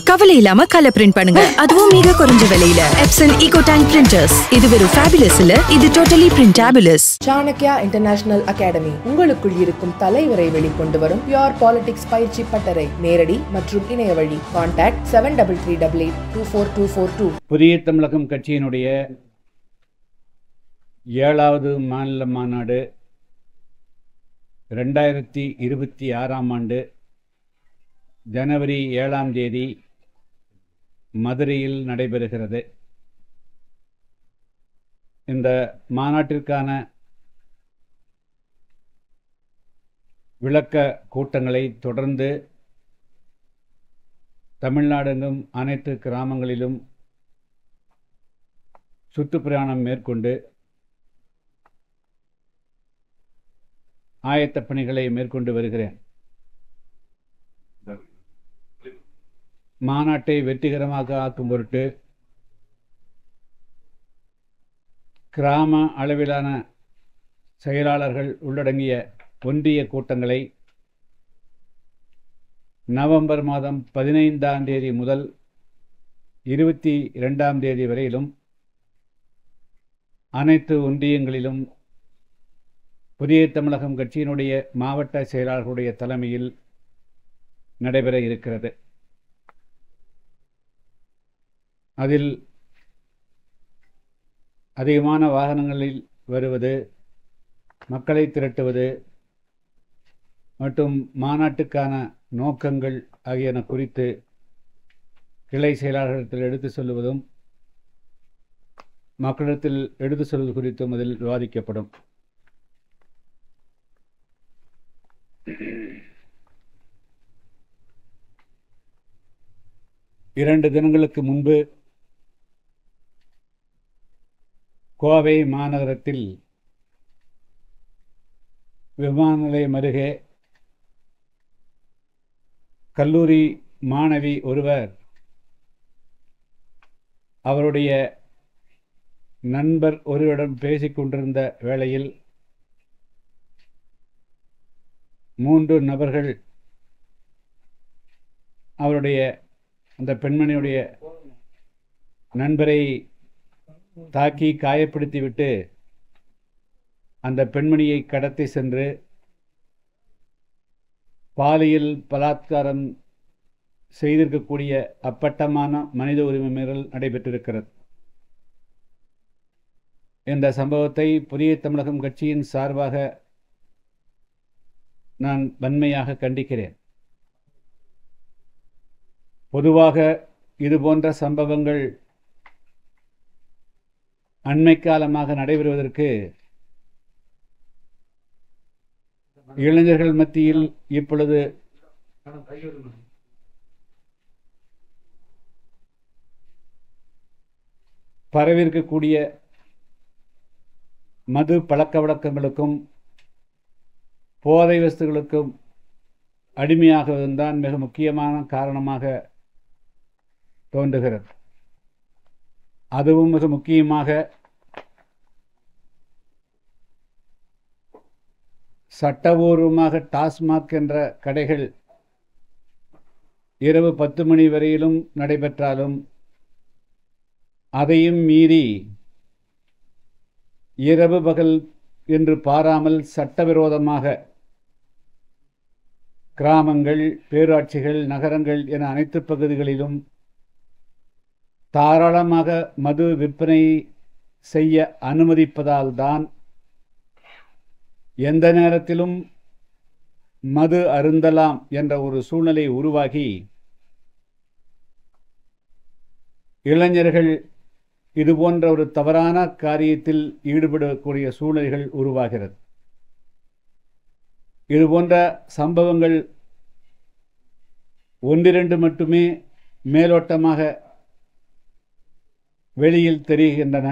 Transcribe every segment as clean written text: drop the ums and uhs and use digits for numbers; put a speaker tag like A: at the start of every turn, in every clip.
A: கவலை இல்லாம colour print பண்ணுங்க, அதுவும் மிக குறைஞ்ச விலையில. Epson EcoTank printers. இது வெறும் fabulous இல்ல, இது totally printabulous.
B: Chanakya international academy உங்களுக்குள் இருக்கும் தலைவரை வெளிக்கொண்டு வரும் பியூர் பாலிடிக்ஸ் பயிற்சி பட்டறை. நேரடி மற்றும் இணைய வழி. கான்டாக்ட் 7338824242.
C: புதிய தமிழகம் கட்சியினுடைய 7வது மாநில மாநாடு 2026ஆம் ஆண்டு ஜனவரி 7ஆம் தேதி மதுரையில் நடைபெறுகிறது. இந்த மாநாட்டிற்கான விளக்க கூட்டங்களை தொடர்ந்து தமிழ்நாடெங்கும் அனைத்து கிராமங்களிலும் சுற்றுப்பிரயாணம் மேற்கொண்டு ஆயத்த பணிகளை மேற்கொண்டு வருகிறேன். மாநாட்டை வெற்றிகரமாக ஆக்கும் பொருட்டு கிராம அளவிலான செயலாளர்கள் உள்ளடங்கிய ஒன்றிய கூட்டங்களை நவம்பர் மாதம் 15ஆம் தேதி முதல் 22ஆம் தேதி வரையிலும் அனைத்து ஒன்றியங்களிலும் புதிய தமிழகம் கட்சியினுடைய மாவட்ட செயலாளர்களுடைய தலைமையில் நடைபெற இருக்கிறது. அதில் அதிகமான வாகனங்களில் வருவது, மக்களை திரட்டுவது மற்றும் மாநாட்டுக்கான நோக்கங்கள் ஆகியன குறித்து கிளை செயலாளர்களிடத்தில் எடுத்து சொல்லுவதும் மக்களிடத்தில் எடுத்து சொல்வது குறித்தும் அதில் விவாதிக்கப்படும். இரண்டு தினங்களுக்கு முன்பு கோவை மாநகரத்தில் விமான நிலையம் அருகே கல்லூரி மாணவி ஒருவர் அவருடைய நண்பர் ஒருவரிடம் பேசிக்கொண்டிருந்த வேளையில் 3 நபர்கள் அவருடைய அந்த பெண்மணியுடைய நண்பரை தாக்கி காயப்படுத்திவிட்டு அந்த பெண்மணியை கடத்தி சென்று பாலியல் பலாத்காரம் செய்திருக்கக்கூடிய அப்பட்டமான மனித உரிமை மீறல் நடைபெற்றிருக்கிறது. இந்த சம்பவத்தை புதிய தமிழகம் கட்சியின் சார்பாக நான் வன்மையாக கண்டிக்கிறேன். பொதுவாக இதுபோன்ற சம்பவங்கள் அண்மை காலமாக நடைபெறுவதற்கு இளைஞர்கள் மத்தியில் இப்பொழுது பரவியிருக்கக்கூடிய மது பழக்க வழக்கங்களுக்கும் போதை வஸ்துகளுக்கும் அடிமையாகுவதுதான் மிக முக்கியமான காரணமாக தோன்றுகிறது. அதுவும் மிக முக்கியமாக சட்டபூர்வமாக டாஸ்மாக் என்ற கடைகள் இரவு 10 மணி வரையிலும் நடைபெற்றாலும் அதையும் மீறி இரவு பகல் என்று பாராமல் சட்டவிரோதமாக கிராமங்கள், பேராட்சிகள், நகரங்கள் என அனைத்து பகுதிகளிலும் தாராளமாக மது விற்பனை செய்ய அனுமதிப்பதால் தான் எந்த நேரத்திலும் மது அருந்தலாம் என்ற ஒரு சூழ்நிலை உருவாகி இளைஞர்கள் இதுபோன்ற ஒரு தவறான காரியத்தில் ஈடுபடக்கூடிய சூழ்நிலைகள் உருவாகிறது. இதுபோன்ற சம்பவங்கள் 1-2 மட்டுமே மேலோட்டமாக வெளியில் தெரிகின்றன.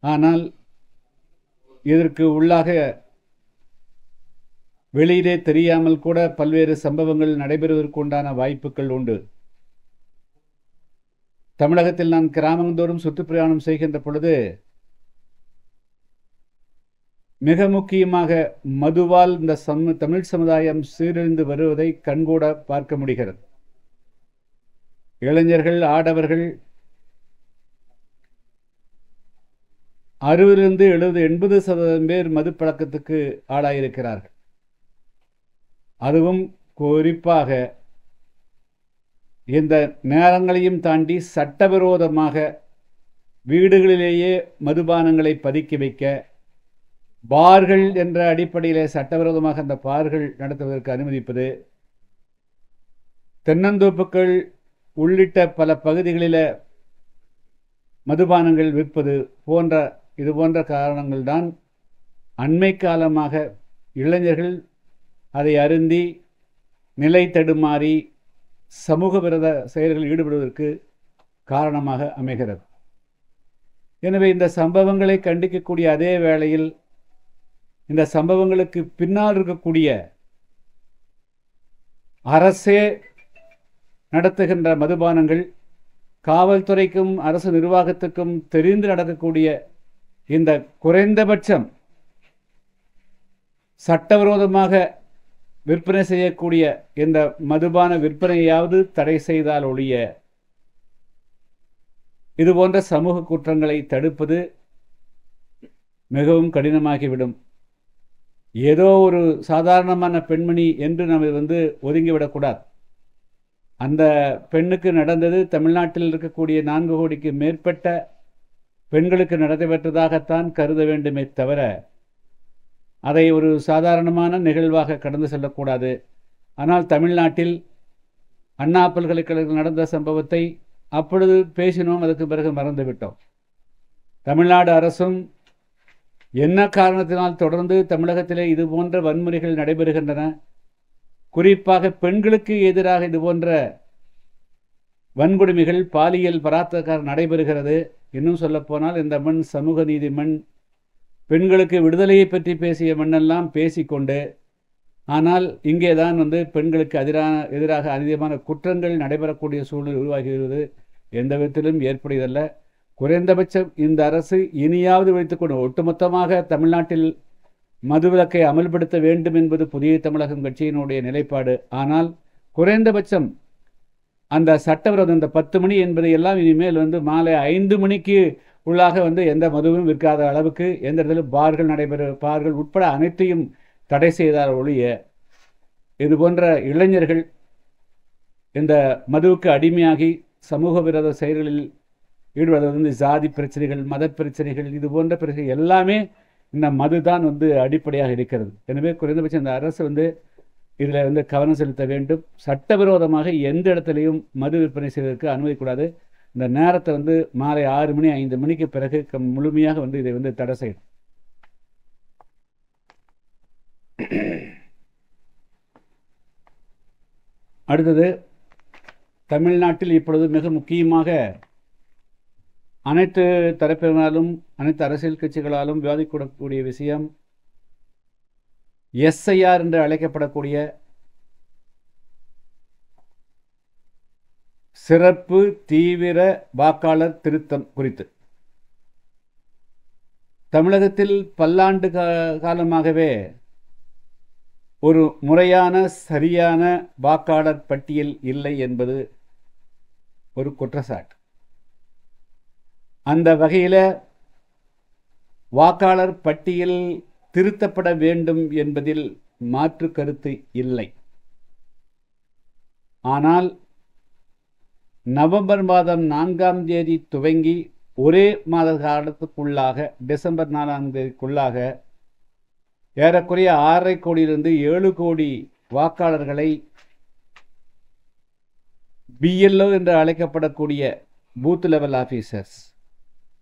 C: ஆனால் இதற்கு உள்ளாக வெளியிலே தெரியாமல் கூட பல்வேறு சம்பவங்கள் நடைபெறுவதற்குண்டான வாய்ப்புகள் உண்டு. தமிழகத்தில் நான் கிராமந்தோறும் சுற்றுப்பிரயாணம் செய்கின்ற பொழுது மிக முக்கியமாக மதுவால் இந்த தமிழ் சமுதாயம் சீரழிந்து வருவதை கண்கூட பார்க்க முடிகிறது. இளைஞர்கள், ஆடவர்கள் 60 80% பேர் மது பழக்கத்துக்கு ஆளாயிருக்கிறார்கள். அதுவும் குறிப்பாக இந்த நேரங்களையும் தாண்டி சட்டவிரோதமாக வீடுகளிலேயே மதுபானங்களை பதுக்கி வைக்க, பார்கள் என்ற அடிப்படையிலே சட்டவிரோதமாக அந்த பார்கள் நடத்துவதற்கு அனுமதிப்பது, தென்னந்தோப்புகள் உள்ளிட்ட பல பகுதிகளில் மதுபானங்கள் விற்பது இது போன்ற காரணங்கள் தான் அண்மை காலமாக இளைஞர்கள் அதை அருந்தி நிலை தடுமாறி சமூக விரோத செயல்களில் ஈடுபடுவதற்கு காரணமாக அமைகிறது. எனவே இந்த சம்பவங்களை கண்டிக்கக்கூடிய அதே வேளையில் இந்த சம்பவங்களுக்கு பின்னால் இருக்கக்கூடிய அரசே நடத்துகின்ற மதுபானங்கள், காவல்துறைக்கும் அரசு நிர்வாகத்துக்கும் தெரிந்து நடக்கக்கூடிய இந்த குறைந்தபட்சம் சட்டவிரோதமாக விற்பனை செய்யக்கூடிய இந்த மதுபான விற்பனையாவது தடை செய்தால் ஒழிய இதுபோன்ற சமூக குற்றங்களை தடுப்பது மிகவும் கடினமாகிவிடும். ஏதோ ஒரு சாதாரணமான பெண்மணி என்று நாம் ஒதுங்கிவிடக்கூடாது. அந்த பெண்ணுக்கு நடந்தது தமிழ்நாட்டில் இருக்கக்கூடிய 4 கோடிக்கு மேற்பட்ட பெண்களுக்கு நடைபெற்றதாகத்தான் கருத வேண்டுமே தவிர அதை ஒரு சாதாரணமான நிகழ்வாக கடந்து செல்லக்கூடாது. ஆனால் தமிழ்நாட்டில் அண்ணா பல்கலைக்கழகத்தில் நடந்த சம்பவத்தை அப்பொழுது பேசினோம், அதுக்கு பிறகு மறந்துவிட்டோம். தமிழ்நாடு அரசும் என்ன காரணத்தினால் தொடர்ந்து தமிழகத்திலே இது போன்ற வன்முறைகள் நடைபெறுகின்றன, குறிப்பாக பெண்களுக்கு எதிராக இது போன்ற வன்கொடுமைகள், பாலியல் பலாத்காரம் நடைபெறுகிறது. இன்னும் சொல்லப்போனால் இந்த மண் சமூக நீதி மண், பெண்களுக்கு விடுதலையை பற்றி பேசிய மண்ணெல்லாம் பேசிக்கொண்டு, ஆனால் இங்கே தான் பெண்களுக்கு எதிராக அதிகமான குற்றங்கள் நடைபெறக்கூடிய சூழ்நிலை உருவாகிறது. எந்த விதத்திலும் ஏற்படுவதல்ல. குறைந்தபட்சம் இந்த அரசு இனியாவது வைத்துக்கொண்டு ஒட்டுமொத்தமாக தமிழ்நாட்டில் மதுவிலக்கை அமல்படுத்த வேண்டும் என்பது புதிய தமிழகம் கட்சியினுடைய நிலைப்பாடு. ஆனால் குறைந்தபட்சம் அந்த சட்டவிரோதம் இந்த 10 மணி என்பதை எல்லாம் இனிமேல் மாலை 5 மணிக்கு உள்ளாக எந்த மதுவும் விற்காத அளவுக்கு எந்த இடத்துல பார்கள் உட்பட அனைத்தையும் தடை செய்தால் ஒழிய இது போன்ற இளைஞர்கள் இந்த மதுவுக்கு அடிமையாகி சமூக விரோத செயல்களில் ஈடுபடுவது, ஜாதி பிரச்சனைகள், மத பிரச்சனைகள், இது போன்ற பிரச்சனைகள் எல்லாமே இந்த மது தான் அடிப்படையாக இருக்கிறது. எனவே குறைந்தபட்சம் இந்த அரசு இதில் கவனம் செலுத்த வேண்டும். சட்டவிரோதமாக எந்த இடத்துலையும் மது விற்பனை செய்வதற்கு அனுமதிக்கூடாது. இந்த நேரத்தை மாலை 6 மணி 5 மணிக்கு பிறகு முழுமையாக இதை தடை செய்யணும். அடுத்தது, தமிழ்நாட்டில் இப்பொழுது மிக முக்கியமாக அனைத்து தரப்பினராலும் அனைத்து அரசியல் கட்சிகளாலும் விவாதிக்கக்கூடிய விஷயம் எஸ்ஐஆர் என்று அழைக்கப்படக்கூடிய சிறப்பு தீவிர வாக்காளர் திருத்தம் குறித்து. தமிழகத்தில் பல்லாண்டு காலமாகவே ஒரு முறையான சரியான வாக்காளர் பட்டியல் இல்லை என்பது ஒரு குற்றச்சாட்டு. அந்த வகையில் வாக்காளர் பட்டியல் திருத்தப்பட வேண்டும் என்பதில் மாற்று கருத்து இல்லை. ஆனால் நவம்பர் மாதம் 4ஆம் தேதி துவங்கி ஒரே மாத காலத்துக்குள்ளாக டிசம்பர் 4ஆம் தேதிக்குள்ளாக ஏறக்குறைய 6.5 கோடியிலிருந்து 7 கோடி வாக்காளர்களை பிஎல்ஓ என்று அழைக்கப்படக்கூடிய பூத் லெவல் ஆஃபீஸர்ஸ்,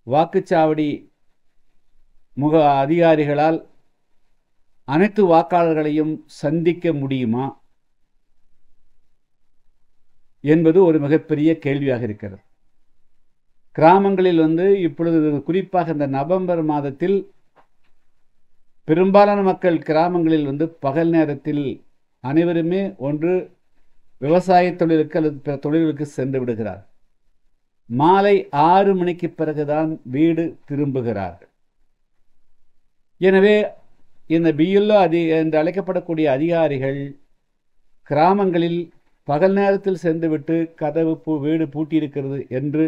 C: வாக்குச்சாவடி முக அதிகாரிகளால் அனைத்து வாக்காளர்களையும் சந்திக்க முடியுமா என்பது ஒரு மிகப்பெரிய கேள்வியாக இருக்கிறது. கிராமங்களில் இப்பொழுது குறிப்பாக இந்த நவம்பர் மாதத்தில் பெரும்பாலான மக்கள் கிராமங்களில் பகல் நேரத்தில் அனைவருமே ஒன்று விவசாய தொழிலுக்கு அல்லது பிற தொழில்களுக்கு சென்று விடுகிறார். மாலை 6 மணிக்கு பிறகுதான் வீடு திரும்புகிறார்கள். எனவே இந்த பிஎல்ஓ என்று அழைக்கப்படக்கூடிய அதிகாரிகள் கிராமங்களில் பகல் நேரத்தில் சென்றுவிட்டு கதவு வீடு பூட்டியிருக்கிறது என்று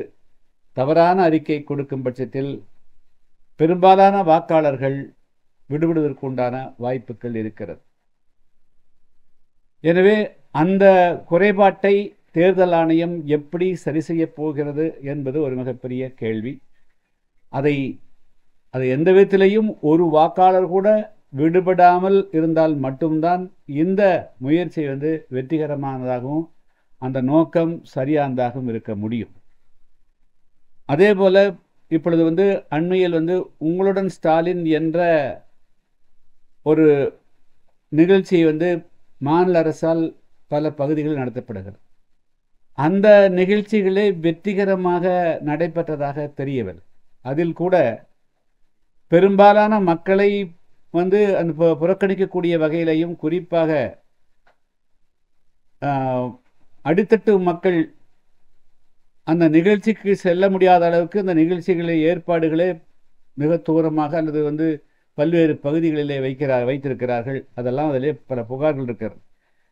C: தவறான அறிக்கை கொடுக்கும் பட்சத்தில் பெரும்பாலான வாக்காளர்கள் விடுபடுவதற்குண்டான வாய்ப்புகள் இருக்கிறது. எனவே அந்த குறைபாட்டை தேர்தல் ஆணையம் எப்படி சரி செய்யப் போகிறது என்பது ஒரு மிகப்பெரிய கேள்வி. அதை எந்த விதத்திலையும் ஒரு வாக்காளர் கூட விடுபடாமல் இருந்தால் மட்டும்தான் இந்த முயற்சி வெற்றிகரமானதாகவும் அந்த நோக்கம் சரியானதாகவும் இருக்க முடியும். அதே போல இப்பொழுது அண்மையில் உங்களுடன் ஸ்டாலின் என்ற ஒரு நிகழ்ச்சி மாநில அரசால் பல பகுதிகளில் நடத்தப்படுகிறது. அந்த நிகழ்ச்சிகளே வெற்றிகரமாக நடைபெற்றதாக தெரியவில்லை. அதில் கூட பெரும்பாலான மக்களை அந்த புறக்கணிக்கக்கூடிய வகையிலையும், குறிப்பாக அடித்தட்டு மக்கள் அந்த நிகழ்ச்சிக்கு செல்ல முடியாத அளவுக்கு அந்த நிகழ்ச்சிகளை ஏற்பாடுகளே மிக தூரமாக அல்லது பல்வேறு பகுதிகளிலே வைத்திருக்கிறார்கள். அதெல்லாம் அதிலே பல புகார்கள் இருக்கிறது.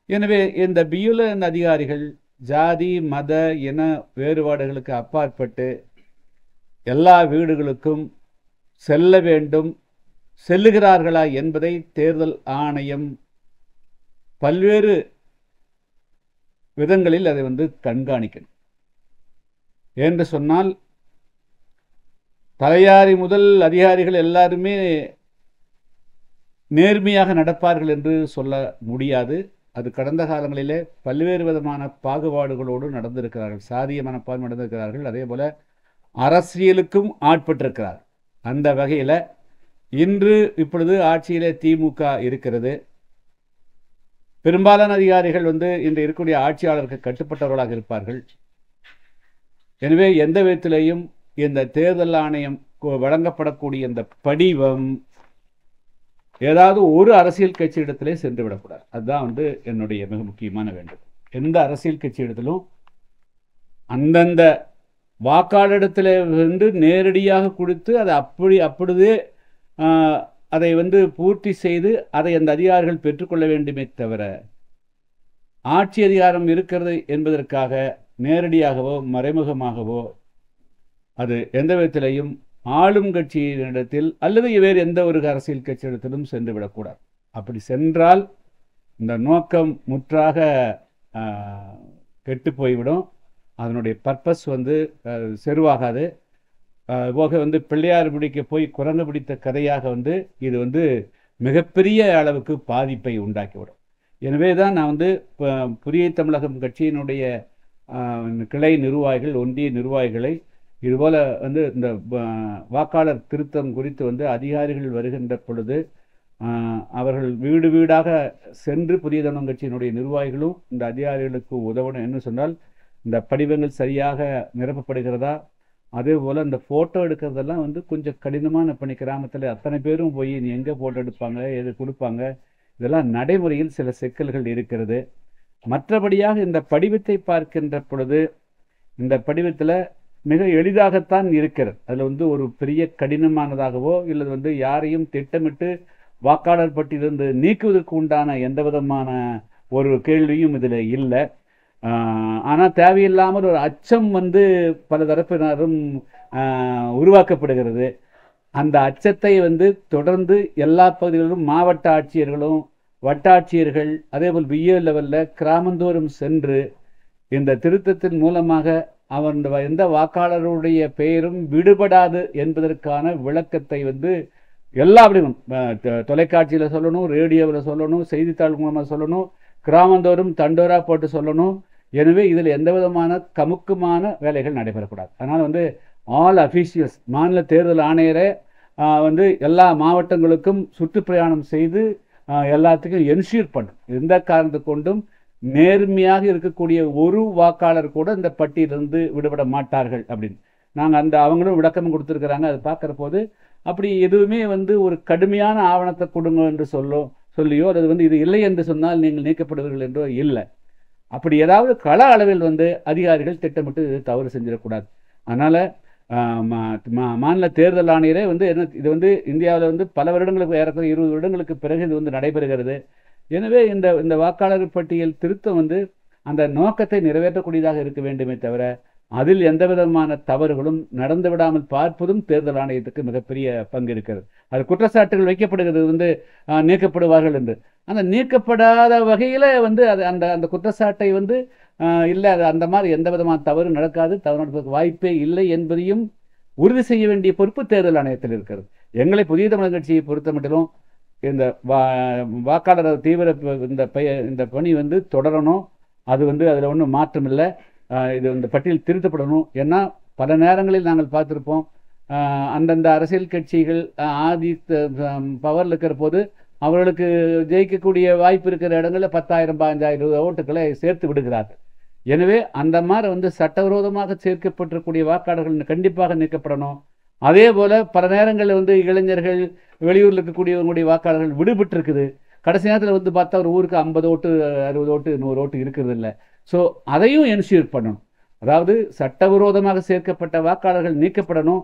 C: எனவே இந்த பிஎல்ஓ அதிகாரிகள் ஜாதி மத இன வேறுபாடுகளுக்கு அப்பாற்பட்டு எல்லா வீடுகளுக்கும் செல்ல வேண்டும், செல்லுகிறார்களா என்பதை தேர்தல் ஆணையம் பல்வேறு விதங்களில் அதை கண்காணிக்கணும். என்று சொன்னால் தலையாரி முதல் அதிகாரிகள் எல்லாருமே நேர்மையாக நடப்பார்கள் என்று சொல்ல முடியாது. அது கடந்த காலங்களிலே பல்வேறு விதமான பாகுபாடுகளோடு நடந்திருக்கிறார்கள். சாதிய மனப்பான்மை நடந்திருக்கிறார்கள். அதே போல அரசியலுக்கும் ஆட்பட்டிருக்கிறார். அந்த வகையில் இப்பொழுது ஆட்சியிலே திமுக இருக்கிறது. பெரும்பாலான அதிகாரிகள் இன்று இருக்கக்கூடிய ஆட்சியாளருக்கு கட்டுப்பட்டவர்களாக இருப்பார்கள். எனவே எந்த விதத்திலேயும் இந்த தேர்தல் ஆணையம் வழங்கப்படக்கூடிய இந்த படிவம் ஏதாவது ஒரு அரசியல் கட்சி இடத்திலே சென்று விடக்கூடாது. அதுதான் என்னுடைய மிக முக்கியமான வேண்டும். எந்த அரசியல் கட்சி இடத்திலும் அந்தந்த வாக்காளரிடத்தில் நேரடியாக கொடுத்து அதை அப்படியே அதை பூர்த்தி செய்து அதை அந்த அதிகாரிகள் பெற்றுக்கொள்ள வேண்டுமே தவிர, ஆட்சி அதிகாரம் இருக்கிறது என்பதற்காக நேரடியாகவோ மறைமுகமாகவோ அது எந்த விதத்திலையும் ஆளும் கட்சியினிடத்தில் அல்லது வேறு எந்த ஒரு அரசியல் கட்சியிடத்திலும் சென்று விடக்கூடாது. அப்படி சென்றால் இந்த நோக்கம் முற்றாக கெட்டு போய்விடும். அதனுடைய பர்பஸ் செருவாகாது. போக பிள்ளையார் பிடிக்க போய் குரங்கு பிடித்த கதையாக இது மிகப்பெரிய அளவுக்கு பாதிப்பை உண்டாக்கிவிடும். எனவே தான் நான் புதிய தமிழகம் கட்சியினுடைய கிளை நிர்வாகிகள், ஒன்றிய நிர்வாகிகளை இதுபோல் இந்த வாக்காளர் திருத்தம் குறித்து அதிகாரிகள் வருகின்ற பொழுது அவர்கள் வீடு வீடாக சென்று புதிய தமிழகம் கட்சியினுடைய நிர்வாகிகளும் இந்த அதிகாரிகளுக்கு உதவணும். என்ன சொன்னால், இந்த படிவங்கள் சரியாக நிரப்பப்படுகிறதா, அதே போல் இந்த ஃபோட்டோ எடுக்கிறதெல்லாம் கொஞ்சம் கடினமான பணி. கிராமத்தில் அத்தனை பேரும் போய் நீ எங்கே ஃபோட்டோ எடுப்பாங்க, எது கொடுப்பாங்க, இதெல்லாம் நடைமுறையில் சில சிக்கல்கள் இருக்கிறது. மற்றபடியாக இந்த படிவத்தை பார்க்கின்ற பொழுது இந்த படிவத்தில் மிக எளிதாகத்தான் இருக்கிறது. அதில் ஒரு பெரிய கடினமானதாகவோ இல்லை யாரையும் திட்டமிட்டு வாக்காளர் பட்டியலிருந்து நீக்குவதற்கு உண்டான எந்த விதமான ஒரு கேள்வியும் இதில் இல்லை. ஆனால் தேவையில்லாமல் ஒரு அச்சம் பல தரப்பினரும் உருவாக்கப்படுகிறது. அந்த அச்சத்தை தொடர்ந்து எல்லா பகுதிகளிலும் மாவட்ட ஆட்சியர்களும் வட்டாட்சியர்கள் அதேபோல் பிஏ லெவலில் கிராமந்தோறும் சென்று இந்த திருத்தத்தின் மூலமாக எந்த வாக்காளருடைய பெயரும் விடுபடாது என்பதற்கான விளக்கத்தை எல்லாப்படியும் தொலைக்காட்சியில் சொல்லணும், ரேடியோவில் சொல்லணும், செய்தித்தாள் மூலமாக சொல்லணும், கிராமந்தோறும் தண்டோரா போட்டு சொல்லணும். எனவே இதில் எந்த விதமான கமுக்கமான வேலைகள் நடைபெறக்கூடாது. அதனால் ஆல் அஃபீஷியல்ஸ், மாநில தேர்தல் ஆணையரை எல்லா மாவட்டங்களுக்கும் சுற்றுப்பிரயாணம் செய்து எல்லாத்துக்கும் என்ஷூர் பண்ணும். எந்த காரணத்தை கொண்டும் நேர்மையாக இருக்கக்கூடிய ஒரு வாக்காளர் கூட இந்த பட்டியலிருந்து விடுபட மாட்டார்கள் அப்படின்னு நாங்கள் அவங்களும் விளக்கமும் கொடுத்துருக்குறாங்க. அதை பார்க்குற போது அப்படி எதுவுமே ஒரு கடுமையான ஆவணத்தை கொடுங்க என்று சொல்லியோ அல்லது இது இல்லை என்று சொன்னால் நீங்கள் நீக்கப்படுவீர்கள் என்றோ இல்லை. அப்படி ஏதாவது கள அளவில் அதிகாரிகள் திட்டமிட்டு தவறு செஞ்சிடக்கூடாது. அதனால் மாநில தேர்தல் ஆணையரே வந்து என்ன இது வந்து இந்தியாவில் வந்து பல வருடங்களுக்கு ஏறக்குறைய 20 வருடங்களுக்கு பிறகு இது வந்து நடைபெறுகிறது. எனவே இந்த இந்த வாக்காளர் பட்டியல் திருத்தம் வந்து அந்த நோக்கத்தை நிறைவேற்றக்கூடியதாக இருக்க வேண்டுமே தவிர அதில் எந்த விதமான தவறுகளும் நடந்து விடாமல் பார்ப்பதும் தேர்தல் ஆணையத்துக்கு மிகப்பெரிய பங்கு இருக்கிறது. அது குற்றச்சாட்டுகள் வைக்கப்படுகிறது வந்து நீக்கப்படுவார்கள் என்று. அந்த நீக்கப்படாத வகையில் வந்து அது அந்த அந்த குற்றச்சாட்டை வந்து இல்லை, அது அந்த மாதிரி எந்த விதமான தவறு நடக்காது, தவறு நடப்பதற்கு வாய்ப்பே இல்லை என்பதையும் உறுதி செய்ய வேண்டிய பொறுப்பு தேர்தல் ஆணையத்தில் இருக்கிறது. எங்களை புதிய தமிழர் கட்சியை பொறுத்த மட்டிலும் இந்த வாக்காளர் தீவிர இந்த பணி வந்து தொடரணும். அது வந்து அதில் ஒன்றும் மாற்றம் இல்லை. இது இந்த பட்டியல் திருத்தப்படணும். ஏன்னா பல நேரங்களில் நாங்கள் பார்த்துருப்போம், அந்தந்த அரசியல் கட்சிகள் ஆதி பவரில் இருக்கிற போது அவர்களுக்கு ஜெயிக்கக்கூடிய வாய்ப்பு இருக்கிற இடங்களில் 10,000 15,000 ஓட்டுக்களை சேர்த்து விடுகிறார்கள். எனவே அந்த மாதிரி வந்து சட்டவிரோதமாக சேர்க்கப்பட்டிருக்கூடிய வாக்காளர்கள் கண்டிப்பாக நீக்கப்படணும். அதே போல் பல நேரங்களில் வந்து இளைஞர்கள் வெளியூரில் இருக்கக்கூடியவங்களுடைய வாக்காளர்கள் விடுபட்டு இருக்குது. கடைசி நேரத்தில் வந்து பார்த்தா ஒரு ஊருக்கு 50 ஓட்டு 60 ஓட்டு 100 ஓட்டு இருக்கிறது இல்லை. ஸோ அதையும் என்ஷூர் பண்ணணும். அதாவது சட்டவிரோதமாக சேர்க்கப்பட்ட வாக்காளர்கள் நீக்கப்படணும்,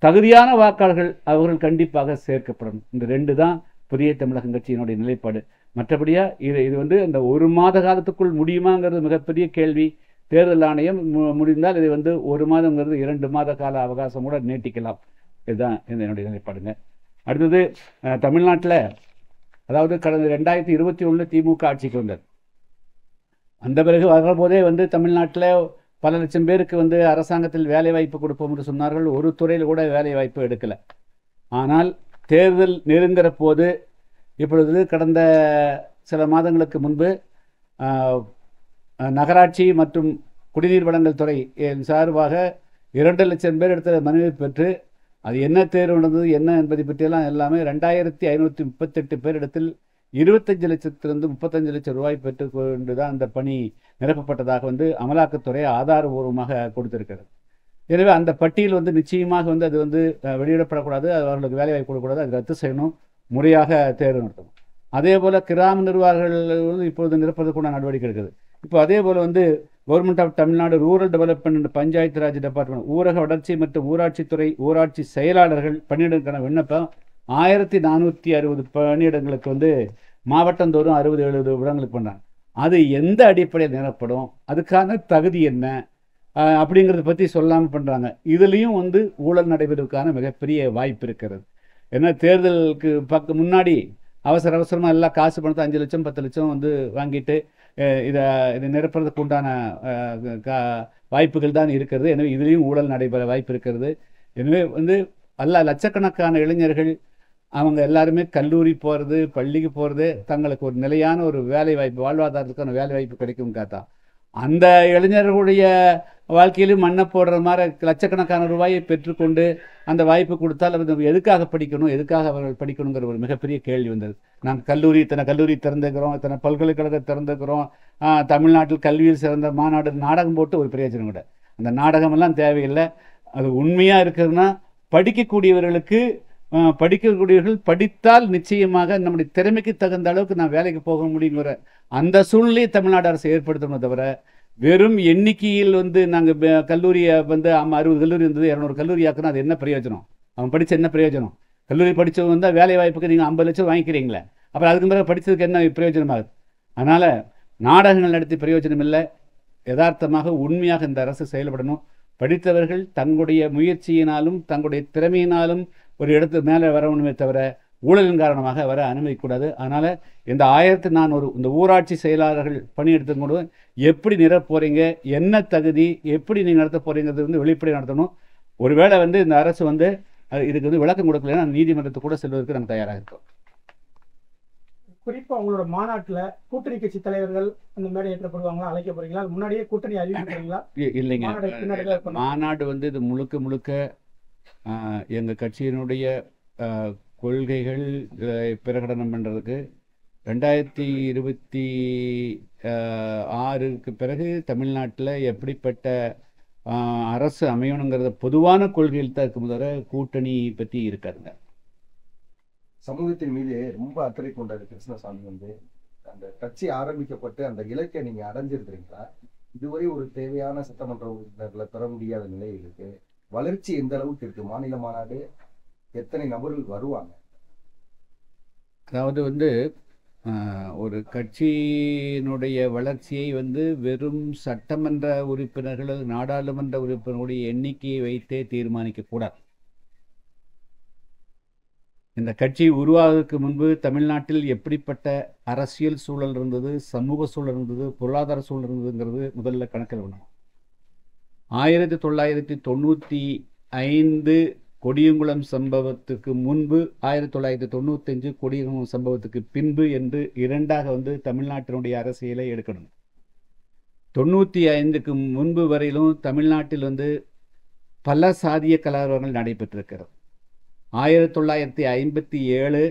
C: தகுதியான வாக்காளர்கள் அவர்கள் கண்டிப்பாக சேர்க்கப்படணும். இந்த 2 தான் புதிய தமிழகம் கட்சியினுடைய நிலைப்பாடு. மற்றபடியா இது வந்து இந்த 1 மாத காலத்துக்குள் முடியுமாங்கிறது மிகப்பெரிய கேள்வி. தேர்தல் ஆணையம் முடிந்தால் இதை வந்து 1 மாதங்கிறது 2 மாத கால அவகாசம் கூட நீட்டிக்கலாம். இதுதான் என்னுடைய நிலைப்பாடுங்க. அடுத்தது தமிழ்நாட்டில் அதாவது கடந்த 2021 திமுக ஆட்சிக்கு வந்தது. அந்த பிறகு வரும்போதே வந்து தமிழ்நாட்டில் பல லட்சம் பேருக்கு வந்து அரசாங்கத்தில் வேலை வாய்ப்பு கொடுப்போம் என்று சொன்னார்கள். ஒரு துறையில் கூட வேலை வாய்ப்பு எடுக்கலை. ஆனால் தேர்தல் நெருங்கிற போது இப்பொழுது கடந்த சில மாதங்களுக்கு முன்பு நகராட்சி மற்றும் குடிநீர் வழங்கல் துறை சார்பாக 2 லட்சம் பேர் எடுத்த மனுவை பெற்று அது என்ன தேர்வு நடந்தது என்ன என்பதை பற்றியெல்லாம் எல்லாமே 2538 பேர் இடத்தில் 25 லட்சத்திலிருந்து 35 லட்சம் ரூபாய் பெற்றுக்கொண்டு தான் அந்த பணி நிரப்பப்பட்டதாக வந்து அமலாக்கத்துறை ஆதாரபூர்வமாக கொடுத்திருக்கிறது. எனவே அந்த பட்டியல் வந்து நிச்சயமாக வந்து அது வந்து வெளியிடப்படக்கூடாது, அவர்களுக்கு வேலை வாய்ப்பு கொடுக்கக்கூடாது, அது ரத்து செய்யணும், முறையாக தேர்வு நடத்தணும். அதே போல் கிராம நிர்வாகங்கள் வந்து இப்பொழுது நிரப்புறதுக்குள்ள நடவடிக்கை எடுக்குது. இப்போ அதே போல் வந்து government of Tamil Nadu rural development panchayat raj department ஊரக வளர்ச்சி மற்றும் ஊராட்சித்துறை ஊராட்சி செயலாளர்கள் பணியிடங்களுக்கான விண்ணப்பம் 1460 பணியிடங்களுக்கு வந்து மாவட்டந்தோறும் 60-70 இடங்களுக்கு பண்ணாங்க. அது எந்த அடிப்படையில் நிரப்படும், அதுக்கான தகுதி என்ன அப்படிங்கிறத பற்றி சொல்லாமல் பண்ணுறாங்க. இதுலேயும் வந்து ஊழல் நடைபெறுவதற்கான மிகப்பெரிய வாய்ப்பு இருக்கிறது. ஏன்னா தேர்தலுக்கு முன்னாடி அவசரமாக எல்லாம் காசு பணத்தை 5 லட்சம் 10 லட்சம் வந்து வாங்கிட்டு இதை நிரப்புறதுக்கு உண்டான வாய்ப்புகள் தான் இருக்கிறது. எனவே இதுலேயும் ஊழல் நடைபெற வாய்ப்பு இருக்கிறது. எனவே வந்து லட்சக்கணக்கான இளைஞர்கள் அவங்க எல்லாருமே கல்லூரி போகிறது பள்ளிக்கு போகிறது தங்களுக்கு ஒரு நிலையான ஒரு வேலை வாய்ப்பு வாழ்வாதாரத்துக்கான வேலை வாய்ப்பு கிடைக்கும் காத்தா அந்த இளைஞர்களுடைய வாழ்க்கையிலும் மண்ணை போடுற மாதிரி லட்சக்கணக்கான ரூபாயை பெற்றுக்கொண்டு அந்த வாய்ப்பு கொடுத்தால் அது எதுக்காக படிக்கணும், எதுக்காக அவர்கள் படிக்கணுங்கிற ஒரு மிகப்பெரிய கேள்வி வந்தது. நாங்கள் இத்தனை கல்லூரி திறந்துக்கிறோம், இத்தனை பல்கலைக்கழகம் திறந்துக்கிறோம், தமிழ்நாட்டில் கல்வியில் சிறந்த மாநாடு நாடகம் போட்டு ஒரு பிரயோஜனம் கூட. அந்த நாடகமெல்லாம் தேவையில்லை. அது உண்மையாக இருக்குதுன்னா படிக்கக்கூடியவர்கள் படித்தால் நிச்சயமாக நம்முடைய திறமைக்கு தகுந்த அளவுக்கு நான் வேலைக்கு போக முடியுங்கிற அந்த சூழ்நிலையை தமிழ்நாடு அரசு ஏற்படுத்தணும். தவிர வெறும் எண்ணிக்கையில் வந்து நாங்கள் கல்லூரியை வந்து 60 கல்லூரி இருந்தது 200 கல்லூரி ஆக்குனா அது என்ன பிரயோஜனம்? அவன் படித்த என்ன பிரயோஜனம்? கல்லூரி படித்தவங்க வந்தால் வேலை வாய்ப்புக்கு நீங்கள் 50 லட்சம் வாங்கிக்கிறீங்களே, அப்புறம் அதுக்கு பிறகு படித்ததுக்கு என்ன பிரயோஜனமாகுது? அதனால் நாடகங்கள் நடத்தி பிரயோஜனம் இல்லை. யதார்த்தமாக உண்மையாக இந்த அரசு செயல்படணும். படித்தவர்கள் தங்களுடைய முயற்சியினாலும் தங்களுடைய திறமையினாலும் ஒரு இடத்து மேலே வரணுமே தவிர ஊழலின் காரணமாக வர அனுமதிக்கூடாது. அதனால் இந்த 1400 இந்த ஊராட்சி செயலாளர்கள் பணியெடுத்து கொண்டு எப்படி நிரப்ப போகிறீங்க, என்ன தகுதி, எப்படி நீங்கள் நடத்த போகிறீங்கிறது வந்து வெளிப்படை நடத்தணும். ஒருவேளை வந்து இந்த அரசு வந்து இதுக்கு வந்து விளக்கம் கொடுக்கலன்னா நீதிமன்றத்துக்கு கூட செல்வதற்கு நாங்கள் தயாராக இருக்கோம்.
D: குறிப்பாக உங்களோட மாநாட்டில் கூட்டணி கட்சி தலைவர்கள் அந்த மாதிரி ஏற்றப்படுவாங்களா, அழைக்க போறீங்களா, முன்னாடியே கூட்டணி அறிவிக்கிறீங்களா?
C: இல்லைங்க, மாநாடு வந்து இது முழுக்க எங்கள் கட்சியினுடைய கொள்கைகள் பிரகடனம் பண்ணுறதுக்கு 2026க்கு பிறகு தமிழ்நாட்டில் எப்படிப்பட்ட அரசு அமையணுங்கிறத பொதுவான கொள்கையில் தான் இருக்கும், தவிர கூட்டணி பற்றி இருக்காதுங்க.
E: சமூகத்தின் மீது ரொம்ப அக்கறை கொண்டாரு கிருஷ்ணசாமி. வந்து அந்த கட்சி ஆரம்பிக்கப்பட்டு அந்த இலக்கை நீங்க அடைஞ்சிருக்கிறீங்களா? இதுவரை ஒரு தேவையான சட்டமன்ற உறுப்பினர்களை பெற முடியாத நிலை இருக்கு. வளர்ச்சி எந்த அளவுக்கு இருக்கு? மாநில மாநாடு எத்தனை நபர்கள் வருவாங்க?
C: அதாவது வந்து ஒரு கட்சியினுடைய வளர்ச்சியை வந்து வெறும் சட்டமன்ற உறுப்பினர்கள், நாடாளுமன்ற உறுப்பினர்களுடைய எண்ணிக்கையை வைத்தே தீர்மானிக்கக்கூடாது. இந்த கட்சி உருவாவதற்கு முன்பு தமிழ்நாட்டில் எப்படிப்பட்ட அரசியல் சூழல் இருந்தது, சமூக சூழல் இருந்தது, பொருளாதார சூழல் இருந்ததுங்கிறது முதல்ல கணக்கில் வேணும். 1995 கொடியங்குளம் சம்பவத்துக்கு முன்பு, 1995 கொடியங்குளம் சம்பவத்துக்கு பின்பு என்று இரண்டாக வந்து தமிழ்நாட்டினுடைய அரசியலை எடுக்கணும். 95க்கு முன்பு வரையிலும் தமிழ்நாட்டில் வந்து பல சாதிய கலவரங்கள் நடைபெற்றிருக்கிறது. 1957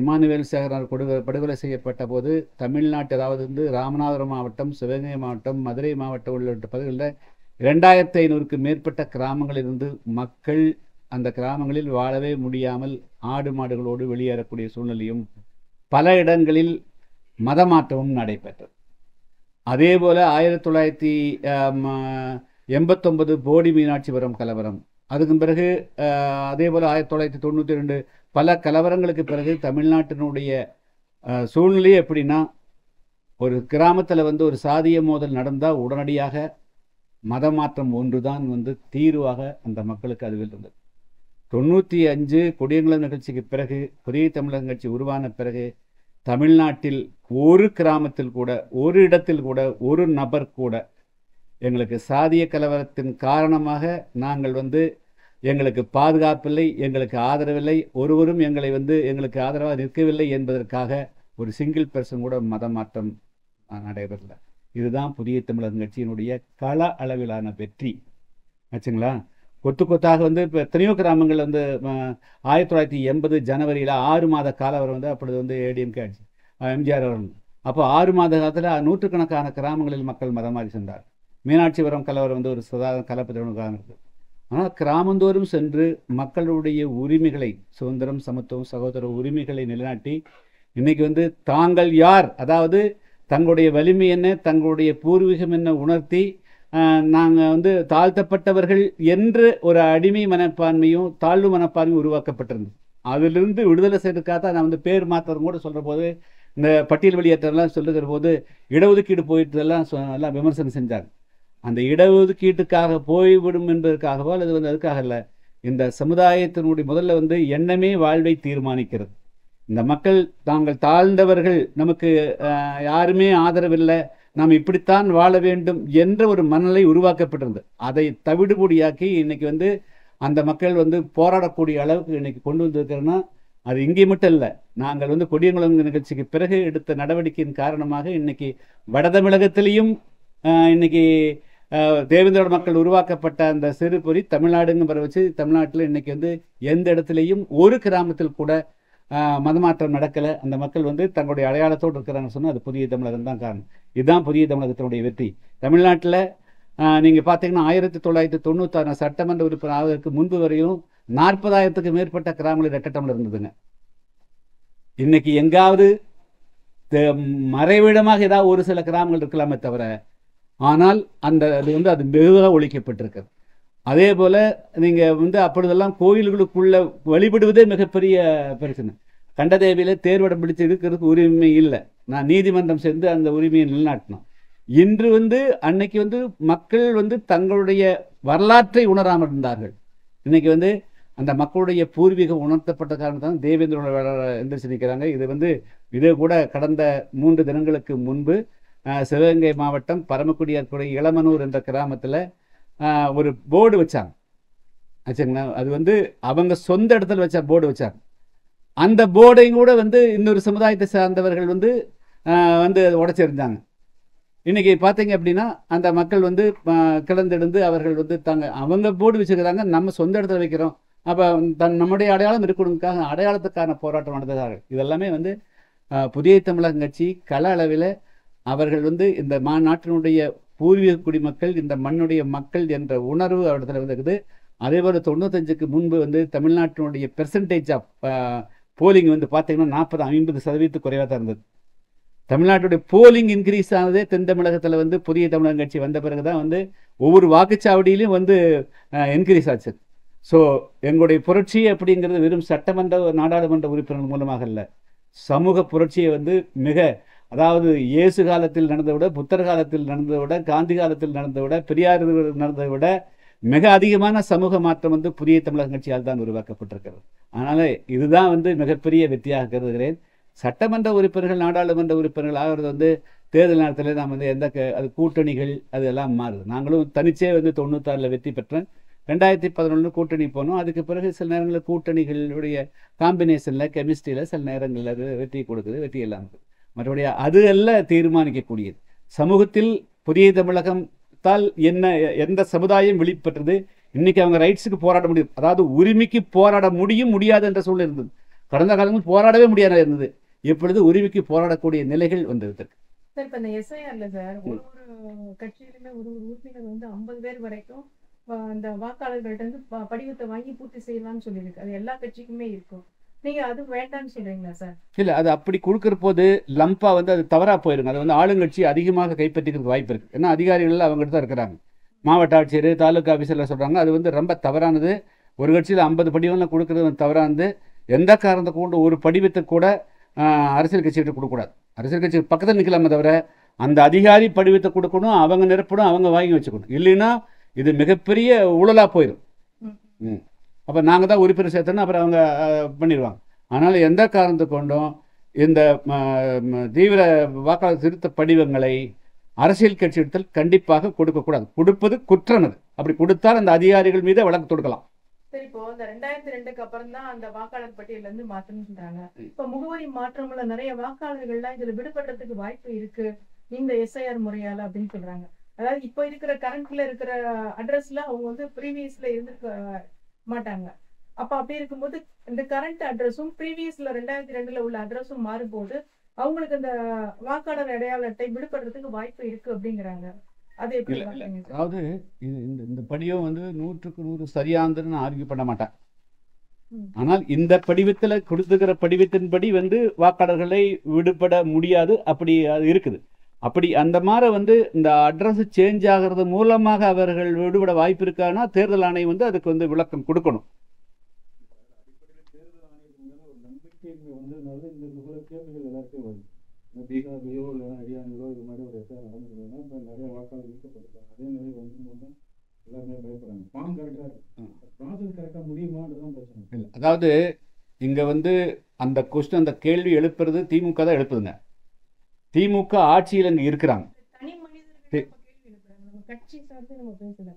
C: இமானுவேல் சேகரர் படுகொலை செய்யப்பட்ட போது தமிழ்நாட்டு, அதாவது வந்து ராமநாதபுரம் மாவட்டம், சிவகங்கை மாவட்டம், மதுரை மாவட்டம் உள்ளிட்ட பகுதிகளில் 2500க்கு மேற்பட்ட கிராமங்களிலிருந்து மக்கள் அந்த கிராமங்களில் வாழவே முடியாமல் ஆடு மாடுகளோடு வெளியேறக்கூடிய சூழ்நிலையும், பல இடங்களில் மதமாற்றமும் நடைபெற்றது. அதே போல் 1989 போடி மீனாட்சிபுரம் கலவரம், அதுக்கு பிறகு அதே போல் 1992 பல கலவரங்களுக்கு பிறகு தமிழ்நாட்டினுடைய சூழ்நிலை எப்படின்னா, ஒரு கிராமத்தில் வந்து ஒரு சாதிய மோதல் நடந்தால் உடனடியாக மதமாற்றம் ஒன்றுதான் வந்து தீர்வாக அந்த மக்களுக்கு அதுவில் இருந்தது. 95 கொடியங்குளம் நிகழ்ச்சிக்கு பிறகு, புதிய தமிழகம் கட்சி உருவான பிறகு தமிழ்நாட்டில் ஒரு கிராமத்தில் கூட, ஒரு இடத்தில் கூட, ஒரு நபர் கூட எங்களுக்கு சாதிய கலவரத்தின் காரணமாக நாங்கள் வந்து எங்களுக்கு பாதுகாப்பில்லை, எங்களுக்கு ஆதரவில்லை, ஒருவரும் எங்களை வந்து எங்களுக்கு ஆதரவாக நிற்கவில்லை என்பதற்காக ஒரு சிங்கிள் பர்சன் கூட மதமாற்றம் நடைபெறல. இதுதான் புதிய தமிழகம் கட்சியினுடைய கள அளவிலான வெற்றி ஆச்சுங்களா. கொத்து கொத்தாக வந்து இப்போ எத்தனையோ கிராமங்கள் வந்து 1980 ஜனவரியில் 6 மாத காலவரம் வந்து அப்பொழுது வந்து ஏடிஎம்கே ஆட்சி, எம்ஜிஆர் அவர்கள். அப்போ 6 மாத காலத்தில் நூற்றுக்கணக்கான கிராமங்களில் மக்கள் மதம் மாறி சென்றார். மீனாட்சிபுரம் கலவரம் வந்து ஒரு சாதாரண கலப்பத்திற்காக இருக்குது. ஆனால் கிராமந்தோறும் சென்று மக்களுடைய உரிமைகளை, சுதந்திரம், சமத்துவம், சகோதர உரிமைகளை நிலைநாட்டி இன்னைக்கு வந்து தாங்கள் யார், அதாவது தங்களுடைய வலிமை என்ன, தங்களுடைய பூர்வீகம் என்ன உணர்த்தி நாங்கள் வந்து தாழ்த்தப்பட்டவர்கள் என்று ஒரு அடிமை மனப்பான்மையும் தாழ்வு மனப்பான்மையும் உருவாக்கப்பட்டிருந்தது. அதிலிருந்து விடுதலை செய்வதற்காக தான் நான் வந்து பேர் மாற்றம் கூட சொல்கிற போது, இந்த பட்டியல் வெளியேற்றம்லாம் சொல்லுகிற போது இடஒதுக்கீடு போயிட்டதெல்லாம் எல்லாம் விமர்சனம் செஞ்சாங்க. அந்த இடஒதுக்கீட்டுக்காக போய்விடும் என்பதற்காகவோ அல்லது வந்து அதுக்காக இல்லை. இந்த சமுதாயத்தினுடைய முதல்ல வந்து எண்ணமே வாழ்வை தீர்மானிக்கிறது. இந்த மக்கள் தாங்கள் தாழ்ந்தவர்கள், நமக்கு யாருமே ஆதரவில்லை, நாம் இப்படித்தான் வாழ வேண்டும் என்ற ஒரு மனநிலை உருவாக்கப்பட்டிருந்தது. அதை தவிடுபொடியாக்கி இன்னைக்கு வந்து அந்த மக்கள் வந்து போராடக்கூடிய அளவுக்கு இன்னைக்கு கொண்டு வந்திருக்கிறோன்னா, அது இங்கே மட்டும் இல்லை. நாங்கள் வந்து கொடியங்குளம் நிகழ்ச்சிக்கு பிறகு எடுத்த நடவடிக்கையின் காரணமாக இன்னைக்கு வட தமிழகத்திலையும் இன்னைக்கு தேவேந்திரோட மக்கள் உருவாக்கப்பட்ட அந்த சிறு பொறி தமிழ்நாடுங்க வர வச்சு தமிழ்நாட்டில் இன்னைக்கு வந்து எந்த இடத்துலையும் ஒரு கிராமத்தில் கூட மதமாற்றம் நடக்கலை. அந்த மக்கள் வந்து தங்களுடைய அடையாளத்தோடு இருக்கிறாங்கன்னு சொன்னால் அது புதிய தமிழகம் தான் காரணம். இதுதான் புதிய தமிழகத்தினுடைய வெற்றி. தமிழ்நாட்டில் நீங்கள் பார்த்தீங்கன்னா 1996 சட்டமன்ற உறுப்பினர் ஆவதற்கு முன்பு வரையும் 40,000க்கு மேற்பட்ட கிராமங்களில் ரெட்டட்டமில் இருந்ததுங்க. இன்னைக்கு எங்காவது மறைவிடமாக ஏதாவது ஒரு சில கிராமங்கள் இருக்கலாமே தவிர, ஆனால் அது வெகுவாக ஒழிக்கப்பட்டிருக்கிறது. அதே போல் நீங்கள் வந்து அப்பொழுதெல்லாம் கோயில்களுக்குள்ள வழிபடுவதே மிகப்பெரிய பிரச்சனை. கண்டதேவியில் தேர்வடம் பிடிச்சு இருக்கிறதுக்கு உரிமை இல்லை. நான் நீதிமன்றம் சேர்ந்து அந்த உரிமையை நிலைநாட்டினோம். இன்று வந்து அன்னைக்கு வந்து மக்கள் வந்து தங்களுடைய வரலாற்றை உணராமல் இருந்தார்கள். இன்னைக்கு வந்து அந்த மக்களுடைய பூர்வீகம் உணர்த்தப்பட்ட காரணத்தான் தேவேந்திரோட எந்திரிச்சு நிற்கிறாங்க. இது வந்து இதே கூட கடந்த 3 தினங்களுக்கு முன்பு சிவகங்கை மாவட்டம் பரமக்குடியார் இளமனூர் என்ற கிராமத்தில் ஒரு போர்டு வச்சாங்க ஆச்சுங்களா. அது வந்து அவங்க சொந்த இடத்துல வச்ச போர்டு வச்சாங்க. அந்த போர்டையும் கூட வந்து இன்னொரு சமுதாயத்தை சார்ந்தவர்கள் வந்து உடைச்சிருந்தாங்க. இன்றைக்கி பார்த்தீங்க அப்படின்னா அந்த மக்கள் வந்து கிளந்தெழுந்து அவர்கள் வந்து அவங்க போர்டு வச்சுக்கிறாங்க, நம்ம சொந்த இடத்துல வைக்கிறோம். அப்போ நம்முடைய அடையாளம் இருக்கணுக்காக அடையாளத்துக்கான போராட்டம் நடந்ததார்கள். இதெல்லாமே வந்து புதிய தமிழகம் கட்சி கள அளவில் அவர்கள் வந்து இந்த நாட்டினுடைய பூர்வீக குடிமக்கள், இந்த மண்ணுடைய மக்கள் என்ற உணர்வு அவரிடத்துல வந்துருக்குது. அதே போல் 95க்கு முன்பு வந்து தமிழ்நாட்டினுடைய பெர்சன்டேஜ் ஆஃப் போலிங் வந்து பார்த்தீங்கன்னா 40-50% குறைவாக தான் இருந்தது. தமிழ்நாட்டுடைய போலிங் இன்க்ரீஸ் ஆனதே தென் தமிழகத்தில் வந்து புதிய தமிழகம் கட்சி வந்த பிறகு தான் வந்து ஒவ்வொரு வாக்குச்சாவடியிலையும் வந்து என்கரேஜ் ஆச்சு. ஸோ எங்களுடைய புரட்சி அப்படிங்கிறது வெறும் சட்டமன்ற நாடாளுமன்ற உறுப்பினர்கள் மூலமாக இல்லை, சமூக புரட்சியை வந்து மிக, அதாவது இயேசு காலத்தில் நடந்ததை விட, புத்தர் காலத்தில் நடந்ததை விட, காந்தி காலத்தில் நடந்ததை விட, பெரியார் நடந்ததை விட மிக அதிகமான சமூக மாற்றம் வந்து புதிய தமிழக கட்சியால் தான் உருவாக்கப்பட்டிருக்கிறது. அதனால் இதுதான் வந்து மிகப்பெரிய வெற்றியாக கருதுகிறேன். சட்டமன்ற உறுப்பினர்கள் நாடாளுமன்ற உறுப்பினர்கள் ஆகிறது வந்து தேர்தல் நேரத்தில் நாம் வந்து அது கூட்டணிகள் அதெல்லாம் மாறுது. நாங்களும் தனிச்சே வந்து 96 வெற்றி பெற்றேன். 2011 கூட்டணி போனோம். அதுக்கு பிறகு சில நேரங்களில் கூட்டணிகளுடைய காம்பினேஷனில் கெமிஸ்ட்ரியில் சில நேரங்களில் அது வெற்றி கொடுக்குது, வெற்றி எல்லாம் இருக்குது. மற்றபடி அது எல்லாம் தீர்மானிக்கக்கூடியது. சமூகத்தில் புதிய தமிழகத்தால் எந்த சமுதாயம் வெளிப்பட்டது, இன்னைக்கு அவங்க ரைட்ஸுக்கு போராட முடியும், அதாவது உரிமைக்கு போராட முடியாது என்ற சூழ்நிலை இருந்தது. கடந்த காலங்களில் போராடவே முடியாத இருந்தது. இப்பொழுது உரிமைக்கு போராடக்கூடிய நிலைகள் வந்திருக்கு.
F: சார், இப்போ இந்த எஸ்ஐஆர்ல சார் ஒரு கட்சியிலுமே ஒரு உறுப்பினர் வந்து 50 பேர் வரைக்கும் அந்த வாக்காளர்கள்ட்ட இருந்து படிவத்தை வாங்கி பூர்த்தி செய்யலாம்னு சொல்லியிருக்கு. அது எல்லா கட்சிக்குமே இருக்கும். நீங்க அது வேண்டாம்னு சொல்றீங்களா சார்? இல்லை,
C: அது அப்படி கொடுக்குற போது லம்பா வந்து அது தவறாக போயிருங்க. அது வந்து ஆளுங்கட்சி அதிகமாக கைப்பற்றிக்கிறதுக்கு வாய்ப்பு இருக்குது. ஏன்னா அதிகாரிகள் அவங்ககிட்ட தான் இருக்கிறாங்க. மாவட்ட ஆட்சியர், தாலுக்கா ஆஃபீஸரில் சொல்கிறாங்க. அது வந்து ரொம்ப தவறானது. ஒரு கட்சியில் 50 படிவம்லாம் கொடுக்குறது வந்து தவறானது. எந்த காரணத்தை கொண்டு ஒரு படிவத்தை கூட அரசியல் கட்சிகிட்ட கொடுக்கக்கூடாது. அரசியல் கட்சி பக்கத்தில் நிற்கலாமே தவிர அந்த அதிகாரி படிவத்தை கொடுக்கணும், அவங்க நிரப்பணும், அவங்க வாங்கி வச்சுக்கணும். இல்லைன்னா இது மிகப்பெரிய ஊழலாக போயிடும். அப்போ நாங்கள் தான் உறுப்பினர் சேர்த்தோன்னா அப்புறம் அவங்க பண்ணிடுவாங்க. அதனால் எந்த காரணத்தை கொண்டும் இந்த தீவிர வாக்காளர் திருத்த படிவங்களை அரசியல் கட்சியிடத்தில் கண்டிப்பாக கொடுக்கக்கூடாது. கொடுப்பது குற்றம். அது அப்படி கொடுத்தால் அந்த அதிகாரிகள் மீது வழக்கு தொடுக்கலாம்.
F: சரி, இப்போ இந்த 2002க்கு அப்புறம் தான் அந்த வாக்காளர் பட்டியல இருந்து மாற்றணும்னு சொல்றாங்க. இப்போ முகவரி மாற்றமுள்ள நிறைய வாக்காளர்கள்லாம் இதுல விடுபடுறதுக்கு வாய்ப்பு இருக்கு இந்த எஸ்ஐஆர் முறையால அப்படின்னு சொல்றாங்க. அதாவது இப்போ இருக்கிற கரண்ட்ல இருக்கிற அட்ரஸ்ல அவங்க வந்து ப்ரீவியஸ்ல இருந்திருக்க மாட்டாங்க. அப்ப அப்படி இருக்கும்போது இந்த கரண்ட் அட்ரஸும் ப்ரீவியஸ்ல 2002ல உள்ள அட்ரஸும் மாறும்போது அவங்களுக்கு அந்த வாக்காளர் அடையாள அட்டை விடுபடுறதுக்கு வாய்ப்பு இருக்கு அப்படிங்கிறாங்க. அது எப்படி?
C: அதாவது இந்த படிவம் வந்து 100க்கு 100 சரியானதுன்னு ஆர்கியூ பண்ண மாட்டேன். ஆனால் இந்த படிவத்தில் கொடுத்துக்கிற படிவத்தின்படி வந்து வாக்காளர்களை விடுபட முடியாது, அப்படி அது இருக்குது. அப்படி அந்த மாதிரி வந்து இந்த அட்ரஸ் சேஞ்ச் ஆகிறது மூலமாக அவர்கள் விடுபட வாய்ப்பு இருக்கான்னா தேர்தல் ஆணையம் வந்து அதுக்கு வந்து விளக்கம் கொடுக்கணும். பீகார்லையோ இல்லை ஹரியானாலோ இது மாதிரி ஒரு எஸ்ஐஆர் நடந்துருக்குன்னா இப்போ நிறைய வாக்காளர் நீக்கப்பட்டிருக்காங்க. அதே மாதிரி வந்து எல்லாருமே பயப்படுறாங்க. ஃபார்ம் கரெக்டாக இருக்கு, ப்ராசஸ் கரெக்டாக முடியுமான்றதான் பிரச்சனை. இல்லை, அதாவது இங்கே வந்து அந்த கொஸ்டின், அந்த கேள்வி எழுப்புறது திமுக தான் எழுப்புதுங்க. திமுக ஆட்சியில் இங்கே இருக்கிறாங்க.
F: கட்சி சார்ந்து நம்ம பேசல.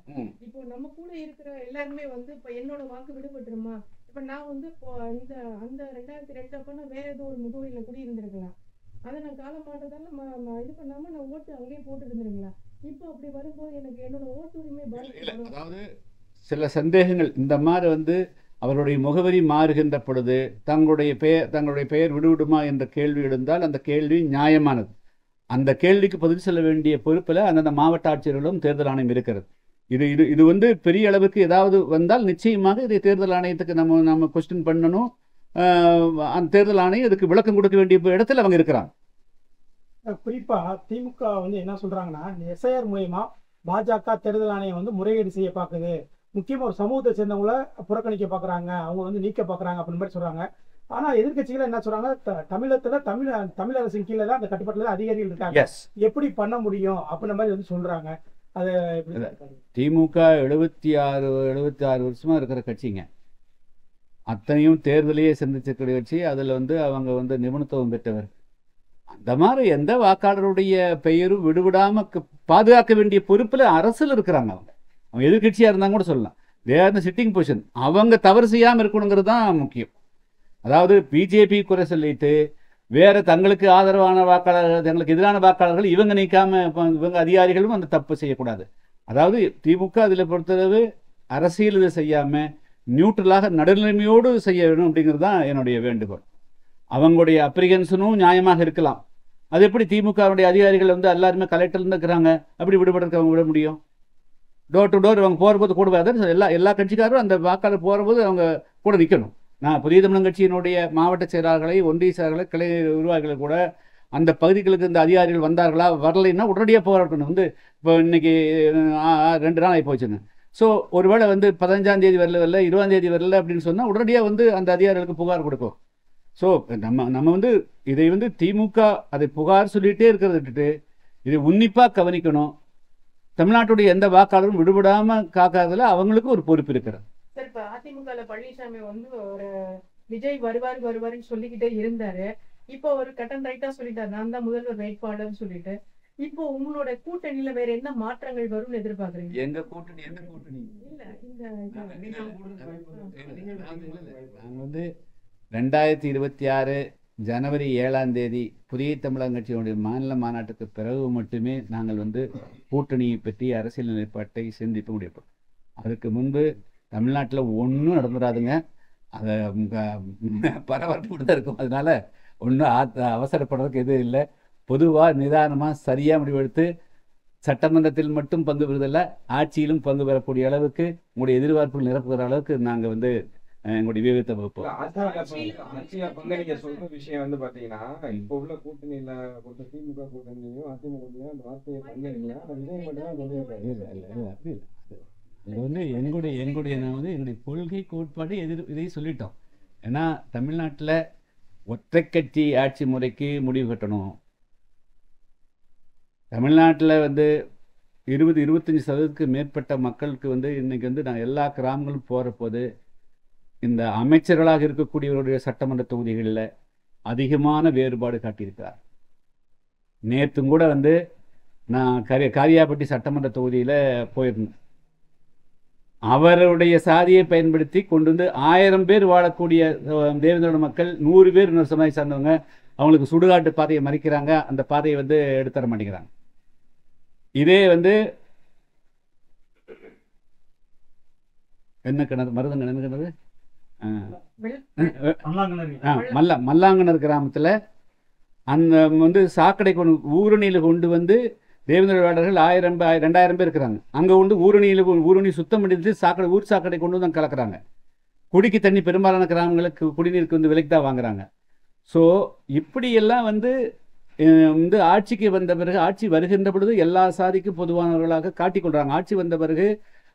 F: இப்போ நம்ம கூட இருக்கிற எல்லாருமே வந்து இப்போ என்னோட வாக்கு விடுபட்டுருமா, இப்போ நான் வந்து இப்போ அந்த 2002 அப்போ நான் வேற ஏதோ ஒரு முகவரியில கூட இருந்திருக்கலாம். அதை நான் காலம் மாற்றதால இது பண்ணாம நான் ஓட்டு அங்கேயே போட்டு இருந்திருக்கலாம். இப்போ அப்படி வரும்போது எனக்கு என்னோட ஓட்டு உரிமை பாதிக்கும்.
C: அதாவது சில சந்தேகங்கள் இந்த மாதிரி வந்து அவருடைய முகவரி மாறுகின்ற பொழுது தங்களுடைய பெயர் விடுவிடுமா என்ற கேள்வி எழுந்தால் அந்த கேள்வி நியாயமானது. அந்த கேள்விக்கு பதில் சொல்ல வேண்டிய பொறுப்பில் அந்தந்த மாவட்ட ஆட்சியர்களும் தேர்தல் ஆணையம் இருக்கிறது. இது வந்து பெரிய அளவுக்கு ஏதாவது வந்தால் நிச்சயமாக இதை தேர்தல் ஆணையத்துக்கு நம்ம கொஸ்டின் பண்ணணும். அந்த தேர்தல் ஆணையம் இதுக்கு விளக்கம் கொடுக்க வேண்டிய இடத்துல அவங்க இருக்கிறாங்க.
D: குறிப்பா திமுக வந்து என்ன சொல்றாங்கன்னா, எஸ்ஐஆர் மூலமா பாஜக தேர்தல் ஆணையம் வந்து முறைகேடு செய்ய பாக்குது, முக்கியமா ஒரு சமூகத்தை சேர்ந்தவங்கள புறக்கணிக்க பாக்குறாங்க, அவங்க வந்து நீக்க பாக்குறாங்க அப்படின்னு மாதிரி சொல்றாங்க. ஆனா எதிர்கட்சிகள் என்ன சொல்றாங்க, தமிழகத்துல தமிழ் அரசின் கீழே தான் அந்த கட்டுப்பாட்டுல அதிகாரிகள் இருக்காங்க, எப்படி பண்ண முடியும் அப்படின்ற மாதிரி வந்து சொல்றாங்க. அது
C: திமுக 76 வருஷமா இருக்கிற கட்சிங்க. அத்தனையும் தேர்தலையே சந்திச்சிருக்கிற கட்சி. அதில் வந்து அவங்க வந்து நிபுணத்துவம் பெற்றவர். அந்த மாதிரி எந்த வாக்காளருடைய பெயரும் விடுவிடாம பாதுகாக்க வேண்டிய பொறுப்பில் அரசில் இருக்கிறாங்க. அவங்க எதிர்கட்சியாக இருந்தாங்க கூட சொல்லலாம். தேர் சிட்டிங் பொசிஷன். அவங்க தவறு செய்யாமல் இருக்கணுங்கிறது தான் முக்கியம். அதாவது பிஜேபி குறை சொல்லிட்டு வேற தங்களுக்கு ஆதரவான வாக்காளர்கள், தங்களுக்கு எதிரான வாக்காளர்கள் இவங்க நீக்காம இவங்க அதிகாரிகளும் அந்த தப்பு செய்யக்கூடாது. அதாவது திமுக அதில் பொறுத்தளவு அரசியல் இதை செய்யாமல் நியூட்ரலாக நடுநிலைமையோடு செய்ய வேணும் அப்படிங்கிறது தான் என்னுடைய வேண்டுகோள். அவங்களுடைய அப்ரிகன்ஷனும் நியாயமாக இருக்கலாம். அது எப்படி திமுகவுடைய அதிகாரிகள் வந்து எல்லாருமே கலெக்டர்லேருந்து இருக்கிறாங்க, அப்படி விடுபடுறதுக்கு அவங்க விட முடியும்? டோர் டு டோர் அவங்க போகிறபோது கூட எல்லா கட்சிக்காரும் அந்த வாக்காளர் போகிறபோது அவங்க கூட நிற்கணும். நான் புதிய தமிழகம் கட்சியினுடைய மாவட்ட செயலாளர்களை, ஒன்றிய செயலாளர்களை, கிளை நிர்வாகிகளை கூட அந்த பகுதிகளுக்கு இந்த அதிகாரிகள் வந்தார்களா வரலைன்னா உடனடியாக போராடணும். இப்போ இன்னைக்கு 2 நாள் ஆகி போச்சுங்க. ஸோ ஒருவேளை 15ஆம் தேதி வரல 20ஆம் தேதி வரல அப்படின்னு சொன்னால் உடனடியாக அந்த அதிகாரிகளுக்கு புகார் கொடுக்கும். ஸோ நம்ம இதை திமுக அதை புகார் சொல்லிகிட்டே இருக்கிறத விட்டுட்டு இதை உன்னிப்பாக கவனிக்கணும். தமிழ்நாட்டுடைய எந்த வாக்காளரும் விடுபடாமல் காக்காததில் அவங்களுக்கும் ஒரு பொறுப்பு இருக்கிறது.
F: சார், இப்போ அதிமுகல பழனிசாமி ஒரு விஜய் வருவாருன்னு சொல்லிக்கிட்டே இருந்தாரு. இப்போ ஒரு கட்டன் ரைட்டா சொல்லிட்டாரு, நான் தான் முதல்வர் வேட்பாளர்னு சொல்லிட்டு. இப்போ உங்களோட கூட்டணியில வேற என்ன மாற்றங்கள் வரும்னு எதிர்பார்க்குறீங்க?
C: எங்க கூட்டணி எந்த கூட்டணி
F: இல்ல
C: நாங்கள் 2026 ஜனவரி 7ஆம் தேதி புதிய தமிழகம் கட்சியினுடைய மாநில மாநாட்டுக்கு பிறகு மட்டுமே நாங்கள் கூட்டணியை பற்றி அரசியல் நிலைப்பாட்டை சிந்திக்க முடியும். அதுக்கு முன்பு தமிழ்நாட்டில் ஒன்றும் நடந்துடாதுங்க. அதை பரபரப்பு தான் இருக்கும். அதனால ஒன்றும் அவசரப்படுறதுக்கு எதுவும் இல்லை. பொதுவாக நிதானமாக சரியாக முடிவெடுத்து சட்டமன்றத்தில் மட்டும் பங்கு பெறுவதில்லை, ஆட்சியிலும் பங்கு பெறக்கூடிய அளவுக்கு உங்களுடைய எதிர்பார்ப்புகள் நிரப்புகிற அளவுக்கு நாங்கள் எங்களுடைய விவேகத்தை வகுப்போம்.
G: நீங்க சொல்ற விஷயம் பாத்தீங்கன்னா இப்ப உள்ள கூட்டணியில திமுக கூட்டணியும் அதிமுக கூட்டணியும் அந்த வார்த்தையை பங்கேற்கல. விஜய் மட்டும் தான்
C: அப்படி இல்லை. அது எங்களுடைய கொள்கை கோட்பாடு இதை சொல்லிட்டோம். ஏன்னா தமிழ்நாட்டில் ஒற்றை கட்சி ஆட்சி முறைக்கு முடிவு கட்டணும். தமிழ்நாட்டில் 20-25% மேற்பட்ட மக்களுக்கு இன்னைக்கு நான் எல்லா கிராமங்களும் போகிற போது இந்த அமைச்சர்களாக இருக்கக்கூடியவருடைய சட்டமன்ற தொகுதிகளில் அதிகமான வேறுபாடு காட்டியிருக்கிறார். நேற்றும் கூட நான் காரியாபட்டி சட்டமன்ற தொகுதியில் போயிருந்தேன். அவருடைய சாதியை பயன்படுத்தி கொண்டு 1000 பேர் வாழக்கூடிய தேவேந்திரோட மக்கள் 100 பேர் இன்னொரு சமுதாய சார்ந்தவங்க அவங்களுக்கு சுடுகாட்டு பாதையை மறிக்கிறாங்க. அந்த பாதையை எடுத்துற மாட்டேங்கிறாங்க. இதே என்ன கிணறு மருதங்க என்ன கிணறு மல்லாங்கனர் கிராமத்தில் அந்த சாக்கடை ஊரணியில் கொண்டு தேவேந்திர வேடர்கள் 1000-2000 பேர் இருக்கிறாங்க. அங்கே ஊரணி சுத்தம் பண்ணிட்டு ஊர் சாக்கடை கொண்டு தான் கலக்கிறாங்க. குடிக்கு தண்ணி பெரும்பாலான கிராமங்களுக்கு குடிநீருக்கு விலைக்கு தான் வாங்குறாங்க. ஸோ இப்படியெல்லாம் ஆட்சிக்கு வந்த பிறகு ஆட்சி வருகின்ற பொழுது எல்லா சாதிக்கும் பொதுவானவர்களாக காட்டிக்கொள்கிறாங்க. ஆட்சி வந்த பிறகு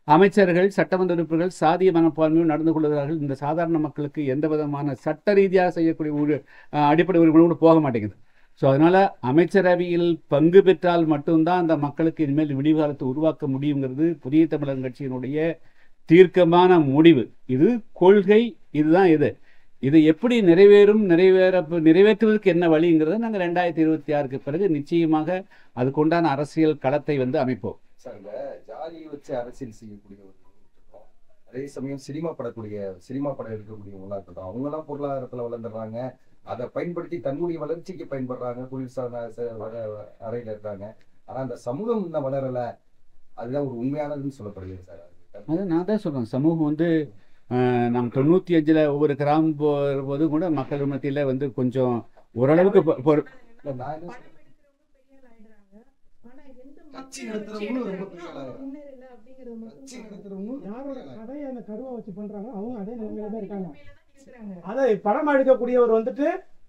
C: அமைச்சர்கள் சட்டமன்ற உறுப்பினர்கள் சாதிய மனப்பான்மையும் நடந்து கொள்கிறார்கள். இந்த சாதாரண மக்களுக்கு எந்த விதமான சட்ட ரீதியாக செய்யக்கூடிய அடிப்படை உரிமையோடு போக மாட்டேங்குது. ஸோ அதனால் அமைச்சரவையில் பங்கு பெற்றால் மட்டும்தான் அந்த மக்களுக்கு இனிமேல் விடிவு காலத்தை உருவாக்க முடியுங்கிறது புதிய தமிழகம் கட்சியினுடைய தீர்க்கமான முடிவு. இது கொள்கை. இதுதான் இது எப்படி நிறைவேற்றுவதற்கு என்ன வழிங்கிறத நாங்கள் 2026க்கு பிறகு நிச்சயமாக அதுக்குண்டான அரசியல் களத்தை அமைப்போம்.
E: சார், இந்த ஜாதியை வச்சு அரசியல் செய்யக்கூடியவர்கள், அதே சமயம் சினிமா படம் எடுக்கக்கூடியவங்களா இருக்கட்டும், அவங்களாம் பொருளாதாரத்தில் வளர்ந்துடுறாங்க. அதை பயன்படுத்தி தன்னுடைய வளர்ச்சிக்கு பயன்படுறாங்க. குளிர்சாதன அறையில இருக்காங்க. ஆனா அந்த சமூகம் இன்னும் வளரல. அதுதான் ஒரு உண்மையானதுன்னு சொல்லப்படுகிறது சார்.
C: அது நான் தான் சொல்றேன். சமூகம் நாம் 95ல் ஒவ்வொரு கிராமம் போது கூட மக்கள் மத்தியில் கொஞ்சம் ஓரளவுக்கு
D: அதை படம் எடுக்கக்கூடியவர்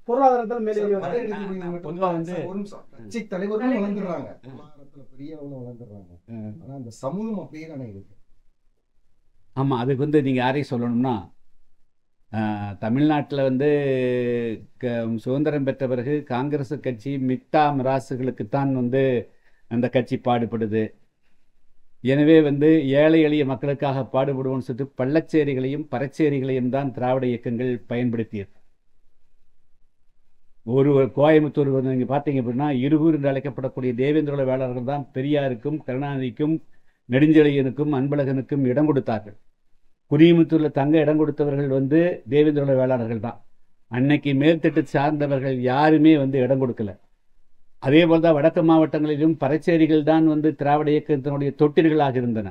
D: பொருளாதாரத்தில் மேலே
E: கட்சி தலைவர்களும் வளர்ந்துடுறாங்க, பெரியவங்களும் வளர்ந்துடுறாங்க. ஆனா அந்த சமூகம் அப்படியே தானே இருக்கு.
C: ஆமாம், அதுக்கு நீங்கள் யாரையும் சொல்லணும்னா தமிழ்நாட்டில் சுதந்திரம் பெற்ற பிறகு காங்கிரஸ் கட்சி மிட்டா மிராசுகளுக்குத்தான் அந்த கட்சி பாடுபடுது. எனவே ஏழை எளிய மக்களுக்காக பாடுபடுவோம்னு சொல்லிட்டு பள்ளச்சேரிகளையும் பறச்சேரிகளையும் தான் திராவிட இயக்கங்கள் பயன்படுத்தியது. ஒரு கோயம்புத்தூர் நீங்கள் பார்த்தீங்க அப்படின்னா இருகூர் என்று அழைக்கப்படக்கூடிய தேவேந்திரோட வேளாளர்கள் தான் பெரியாருக்கும் கருணாநிதிக்கும் நெடுஞ்செழியனுக்கும் அன்பழகனுக்கும் இடம் கொடுத்தார்கள். குடியமுத்தூரில் தங்க இடம் கொடுத்தவர்கள் தேவேந்திரோட வேளாளர்கள் தான். அன்னைக்கு மேல்தட்டு சார்ந்தவர்கள் யாருமே இடம் கொடுக்கல. அதே போல் தான் வடக்கு மாவட்டங்களிலும் பறச்சேரிகள் தான் திராவிட இயக்கத்தினுடைய தொட்டில்களாக இருந்தன.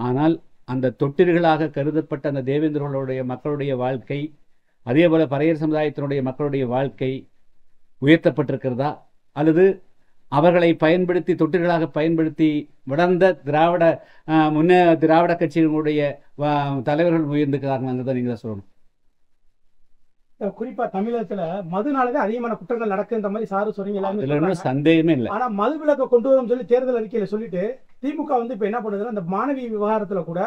C: ஆனால் அந்த தொட்டில்களாக கருதப்பட்ட அந்த தேவேந்திரோடைய மக்களுடைய வாழ்க்கை, அதே போல் பறையர் சமுதாயத்தினுடைய மக்களுடைய வாழ்க்கை உயர்த்தப்பட்டிருக்கிறதா, அல்லது அவர்களை பயன்படுத்தி தொட்டில்களாக பயன்படுத்தி வளர்ந்த திராவிட கட்சியினுடைய தலைவர்கள் உயர்ந்துக்கிறாங்க தான் நீங்கள் தான் சொல்லணும்.
D: குறிப்பா தமிழகத்துல மதுனாலதான் அதிகமான குற்றங்கள் நடக்குன்ற மாதிரி சாரு சொல்றீங்க
C: இதுல
D: எல்லாருமே
C: ஒன்றும் சந்தேகமே இல்லை.
D: ஆனா மது விலக்கை கொண்டு வரும் சொல்லி தேர்தல் அறிக்கையில சொல்லிட்டு திமுக வந்து இப்ப என்ன பண்ணுதுன்னா அந்த மாணவி விவகாரத்துல கூட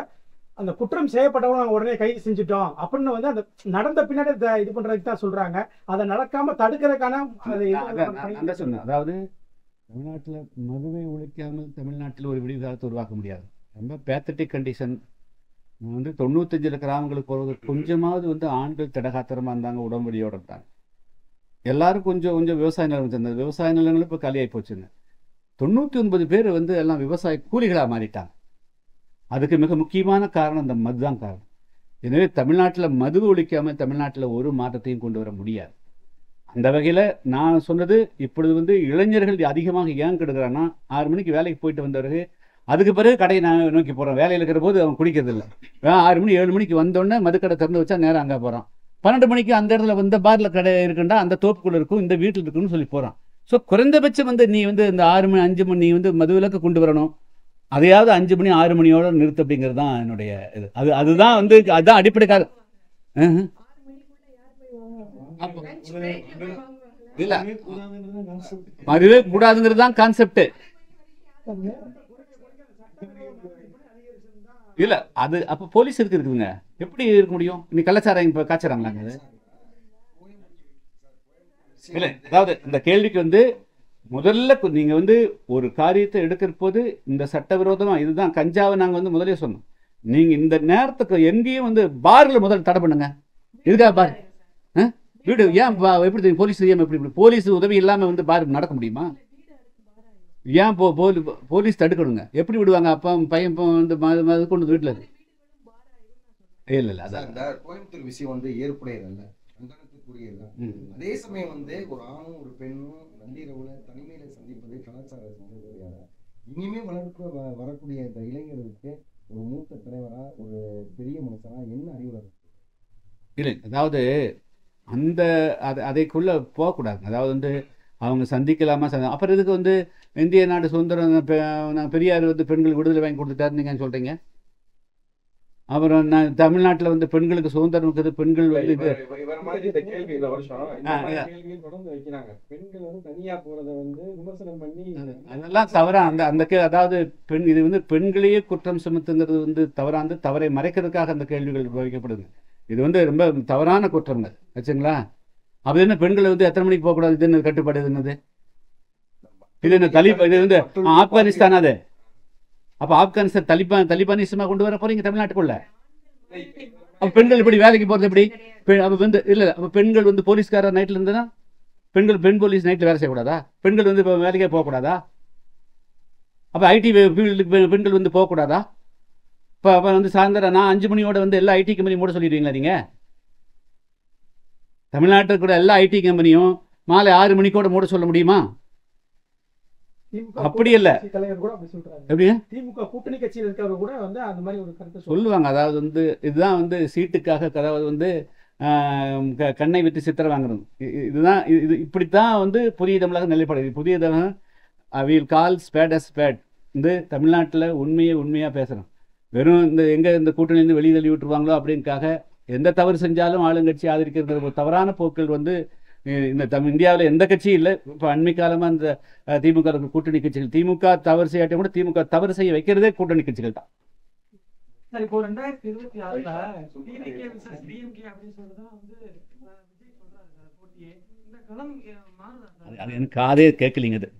D: அந்த குற்றம் செய்யப்பட்டவங்க நாங்க உடனே கைது செஞ்சுட்டோம் அப்படின்னு வந்து அந்த நடந்த பின்னாடி இது பண்றதுக்கு தான் சொல்றாங்க. அதை நடக்காம தடுக்கிறதுக்கான
C: அதான் சொன்னேன். அதாவது தமிழ்நாட்டில் மதுவை ஒழிக்காமல் தமிழ்நாட்டில் ஒரு விடிகாலத்தை உருவாக்க முடியாது. ரொம்ப பேத்தட்டிக் கண்டிஷன். வந்து 95 கிராமங்களுக்கு போகிறது கொஞ்சமாவது வந்து ஆண்கள் திடகாத்திரமாக இருந்தாங்க, உடம்படியோடு இருந்தாங்க. எல்லாரும் கொஞ்சம் கொஞ்சம் விவசாய நிலம் வச்சிருந்தது. விவசாய நிலங்களும் இப்போ காலியாகி போச்சுங்க. 99 பேர் வந்து எல்லாம் விவசாய கூலிகளாக மாறிட்டாங்க. அதுக்கு மிக முக்கியமான காரணம் இந்த மது தான் காரணம். எனவே தமிழ்நாட்டில் மது ஒழிக்காமல் தமிழ்நாட்டில் ஒரு மாற்றத்தையும் கொண்டு வர முடியாது. அந்த வகையில் நான் சொன்னது இப்பொழுது வந்து இளைஞர்கள் அதிகமாக ஏன் கெடுக்கிறான்னா 6 மணிக்கு வேலைக்கு போயிட்டு வந்தவர்கள் அதுக்கு பிறகு கடையை நான் நோக்கி போகிறோம். வேலையில் இருக்கிற போது அவன் குடிக்கிறது இல்லை. 6 மணி 7 மணிக்கு வந்தோடனே மதுக்கடை திறந்து வச்சா நேரம் அங்கே போகிறான். 12 மணிக்கு அந்த இடத்துல வந்து பாரில் கடை இருக்குண்டா அந்த தோப்புக்குள்ளே இருக்கும், இந்த வீட்டில் இருக்குன்னு சொல்லி போகிறான். ஸோ குறைந்தபட்சம் வந்து நீ வந்து இந்த 6 மணி 5 மணி நீ வந்து மது விலக்கு கொண்டு வரணும். அதையாவது 5 மணி 6 மணியோட நிறுத்து அப்படிங்கிறது தான் என்னுடைய இது. அதுதான் வந்து அதுதான் அடிப்படை காரணம். இல்ல மதுவே கூடாதுங்கிறது தான் கான்செப்ட். இல்ல அது அப்ப போலீஸ் இருக்குதுங்க, எப்படி இருக்க முடியும்? நீ கள்ளச்சாராயம் இப்ப காய்ச்சறாங்களாங்க? அது இல்ல, அதாவது இந்த கேள்விக்கு வந்து முதல்ல நீங்க வந்து ஒரு காரியத்தை எடுக்கிற போது இந்த சட்டவிரோதமா இதுதான் கஞ்சாவை நாங்க வந்து முதலே சொன்னோம். நீங்க இந்த நேரத்துக்கு எங்கேயும் வந்து பார்ல முதல் தடை பண்ணுங்க. இதுக்காக பார் வீடு ஏன் எப்படி போலீஸ் எப்படி போலீஸ் உதவி இல்லாம வந்து பார் நடக்க முடியுமா? ஏன் போலீஸ் தடுக்கணுங்க? எப்படி விடுவாங்க? அப்பா பையன் வந்து கொண்டு வீட்டுல இருக்கு. இல்ல இல்ல அதான்
E: இந்த கோயம்புத்தூர் விஷயம் வந்து ஏற்புடையதல்ல, கண்டனத்துக்குரியதுதான். அதே சமயம் வந்து ஒரு ஆணும் ஒரு பெண்ணும் நள்ளிரவுல தனிமையில சந்திப்பது கலாச்சார கிடையாது. இனிமே வரக்கூடிய இந்த இளைஞர்களுக்கு ஒரு மூத்த தலைவரா ஒரு பெரிய மனுஷனா என்ன அறிவுரை
C: இல்லை? அதாவது அந்த அதைக்குள்ள போகக்கூடாது. அதாவது வந்து அவங்க சந்திக்கலாமா அப்புறம் இதுக்கு வந்து இந்திய நாடு சுதந்திரம் பெரியார் வந்து பெண்கள் விடுதலை வாங்கி கொடுத்துட்டாரு நீங்க சொல்றீங்க. அப்புறம் நான் தமிழ்நாட்டில் வந்து பெண்களுக்கு சுதந்திரம் இருக்குது, பெண்கள் வந்து இது அதெல்லாம் தவறா அந்த அதாவது பெண் இது வந்து பெண்களையே குற்றம் சுமத்துங்கிறது வந்து தவறாந்து தவறை மறைக்கிறதுக்காக அந்த கேள்விகள் வைக்கப்படுது. இது வந்து ரொம்ப தவறான குற்றங்கள் வச்சுங்களா. அப்படி என்ன பெண்களை வந்து எத்தனை மணிக்கு போகக்கூடாது? இது என்ன கட்டுப்பாடு? என்னது இது? என்ன இது வந்து ஆப்கானிஸ்தான்? அது அப்ப ஆப்கானிஸ்தான் தலிபானிசமா கொண்டு வர போறீங்க தமிழ்நாட்டுக்குள்ள? அப்ப பெண்கள் இப்படி வேலைக்கு போறது எப்படி? அப்ப வந்து இல்ல அப்ப பெண்கள் வந்து போலீஸ்காரர் நைட்ல இருந்ததுன்னா பெண் போலீஸ் நைட்ல வேலை செய்யக்கூடாதா? பெண்கள் வந்து இப்போ வேலைக்கே போகக்கூடாதா? அப்ப ஐடி ஃபீல்டுக்கு பெண்கள் வந்து போகக்கூடாதா? இப்போ வந்து சாயந்தரம் நான் 5 மணியோட வந்து எல்லா ஐடி கம்பெனியும் மூட சொல்லிடுவீங்களா நீங்க? தமிழ்நாட்டில் கூட எல்லா ஐடி கம்பெனியும் மாலை 6 மணிக்கோட மூட சொல்ல முடியுமா? அப்படி இல்ல. எப்படிங்க
D: திமுக கூட்டணி கட்சியில் இருக்கிறவங்க கூட வந்து அந்த மாதிரி ஒரு கருத்தை
C: சொல்லுவாங்க. அதாவது வந்து இதுதான் வந்து சீட்டுக்காக அதாவது வந்து கண்ணை விட்டு சித்திரை வாங்குறது. இதுதான் இது இப்படித்தான் வந்து புதிய தமிழக நிலைப்பாடு. புதிய தமிழக will call spade as spade. வந்து தமிழ்நாட்டில் உண்மையாக பேசுகிறோம். வெறும் இந்த கூட்டணியிலிருந்து வெளியே தள்ளி விட்டுருவாங்களோ அப்படின்னுக்காக எந்த தவறு செஞ்சாலும் ஆளுங்கட்சி ஆதரிக்கிறது ஒரு தவறான போக்கள் வந்து இந்த இந்தியாவில் எந்த கட்சியும் இல்லை. இப்போ அண்மை காலமாக இந்த திமுக கூட்டணி கட்சிகள் திமுக தவறு செய்யாட்டும் கூட திமுக தவறு செய்ய வைக்கிறதே கூட்டணி கட்சிகள் தான்.
D: இப்போ 2026ல டிடிகே வெர்சஸ் டிஎம்கே அப்படி சொல்றதா வந்து விஜய் சொல்றாரு போட்டியே. இந்த களம் மாறுதா?
C: அது எனக்கு காதே கேட்கலீங்க அது.